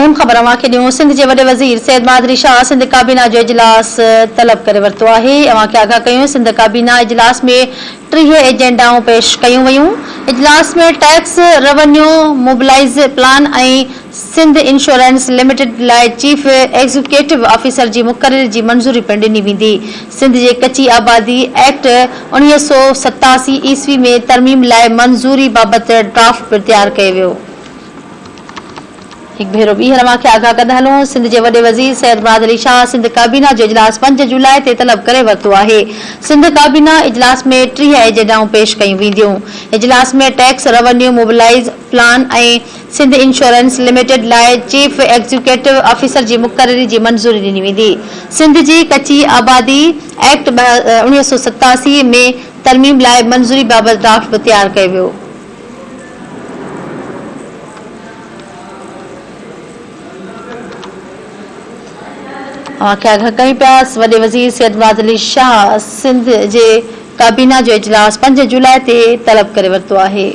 अहम ख़बर अवांखे ॾियूं। सिंध जे वॾे वज़ीर सैयद मादरी शाह सिंध काबीना जो इजलास तलब करे वरितो आहे। अवांखे आगाह कयूं। सिंध काबीना इजलास में 30 एजेंडाऊं पेश कयूं वयूं। इजलास में टैक्स रेवेन्यू मोबिलाइज प्लान ऐं सिंध इंश्योरेंस लिमिटेड लाइ चीफ एग्जीक्यूटिव ऑफिसर जी मुक़ररी जी मंज़ूरी पिणु ॾिनी वेंदी। सिंध जे कची आबादी एक्ट 1987 ईस्वी में तरमीम लाइ मंज़ूरी बाबति ड्राफ्ट पिणु तयारु कयो वियो। एक भेरो ॿीहर अवांखे आगाह कंदा हलूं। सिंध जे वॾे वज़ीर सैयद मादरी शाह सिंध काबीना जो इजलास 5 जुलाई ते तलब करे वरितो आहे। सिंध काबीना इजलास में 30 एजेंडाऊं पेश कयूं वेंदियूं। इजलास में टैक्स रेवेन्यू मोबिलाइज प्लान ऐं सिंध इंश्योरेंस लिमिटेड लाइ चीफ एग्जीक्यूटिव ऑफिसर जी मुक़ररी जी मंज़ूरी ॾिनी वेंदी। सिंध जी कची आबादी एक्ट 1987 में तरमीम लाइ मंज़ूरी बाबति ड्राफ्ट बि तयारु कयो वियो। अवांखे आगाह कयूं पिया। वॾे वज़ीर सैयद मादरी शाह सिंध जे काबीना जो इजलास 5 जुलाई ते तलब करे वरितो आहे।